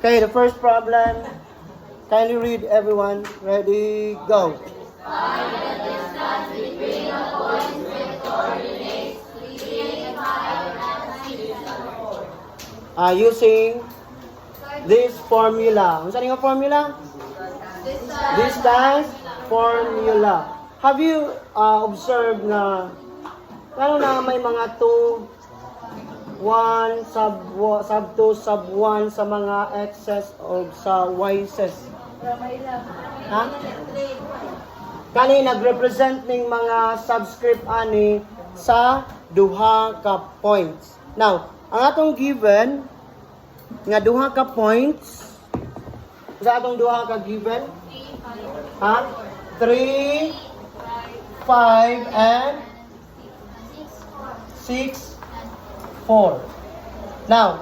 Okay, the first problem. Kindly read, everyone. Ready, go. Find the distance between the points with coordinates 3, 5, and 6. Using this formula. Ano yung formula? Distance formula. Have you observed na may mga 2, 1, sub 2, sub 1 sa mga x's o sa y'ses? Ha? Kani nag-represent ning mga subscript ani sa duha ka points. Now, ang atong given nga duha ka points sa atong duha ka given, ha? 3, 5, and 6, 4. Now,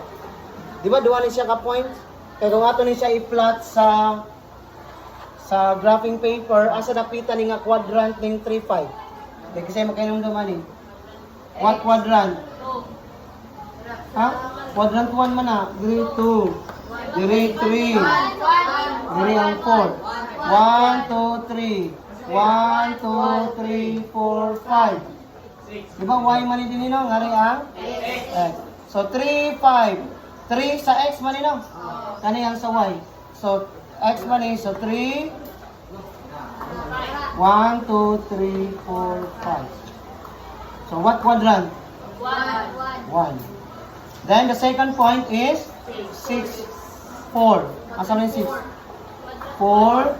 di ba duha ni siya ka points? Kaya kung ato ni siya i-plot sa graphing paper, asa nakita ni nga quadrant ning 3, 5. Di kasi makainom naman eh. What quadrant? Ha? Quadrant 1 man na. Diri 2. Diri 3. Diri ang 4. 1, 2, 3. 1, 2, 3, 4, 5. Diba y man din nino? Ngari ang x. So 3, 5. 3 sa x man nino? Kani ang sa y. So x man is so 3. 1, 2, 3, 4, 5. So what quadrant? 1. Then the second point is 6, 4. Asan yung 6? 4,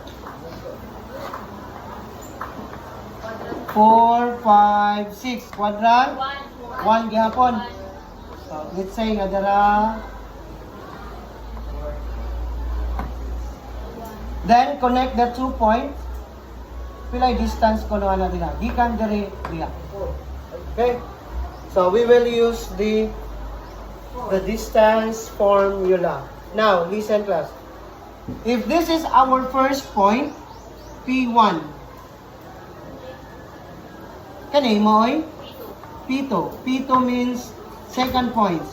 5, 6. Quadrant? 1 gihapon. So, let's say nga dara. Then, connect the 2 points. Pilay distance ko na nila. Gikan diri diya. Okay? So, we will use the distance formula. Now, listen class. If this is our first point, P1. Kani mo oy? P2. P2 means second point.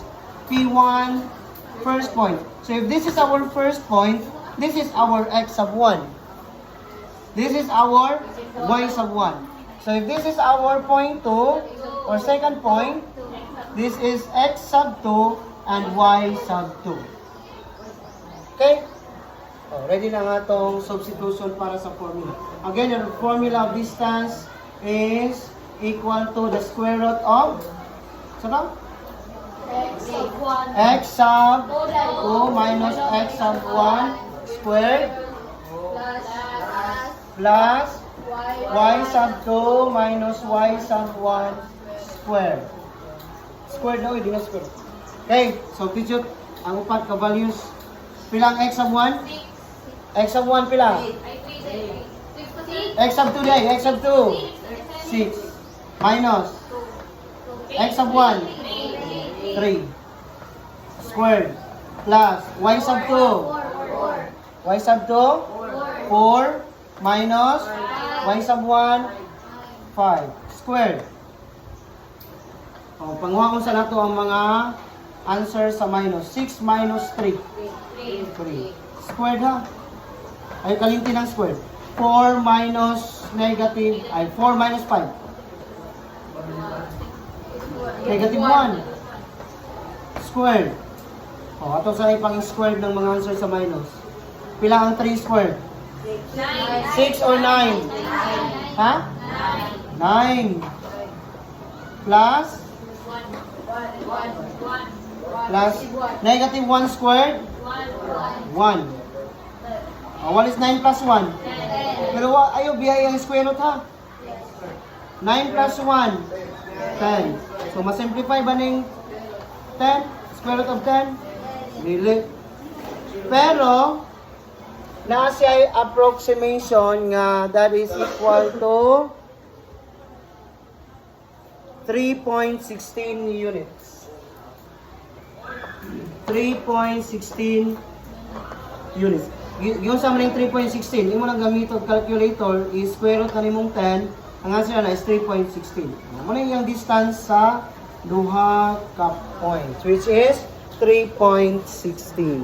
P1, first point. So if this is our first point, this is our x sub 1. This is our y sub 1. So if this is our point 2, or second point, this is x sub 2 and y sub 2. Okay? Oh, ready na nga itong substitution para sa formula. Again, the formula of distance is equal to the square root of x sub 2 minus x sub 1 squared plus y sub 2 minus y sub 1 squared. Squared na, hindi na squared. Okay, substitute ang upat ka values. Pilang x sub 1? X sub 1 pila? X sub 2 day, x sub 2 6 minus x sub 1 3 squared plus y sub 2 y sub 2 4 minus y sub 1 5 squared. Oh, panguha ko sa nato ang mga answer sa minus. 6 minus 3 squared ha. Ay kalimti ng squared. 4 minus negative ay 4 minus 5 negative 1 squared. O, ato sa ipang squared ng mga answer sa minus. Pila ang 3 squared? 6 or 9? Ha? 9 plus negative 1 squared? 1. O, what is 9 plus 1? Pero ayaw biyay ang square root ha? 9 plus 1 10. So, masimplify ba ng 10? Square root of 10? Really? Pero, na siya approximation nga that is equal to 3.16 units. 3.16 units. Yung sa maning 3.16, yung mo nang gamito calculator is square root na nimong 10. Ang answer na is 3.16. Muna yung distance sa duha ka points, which is 3.16.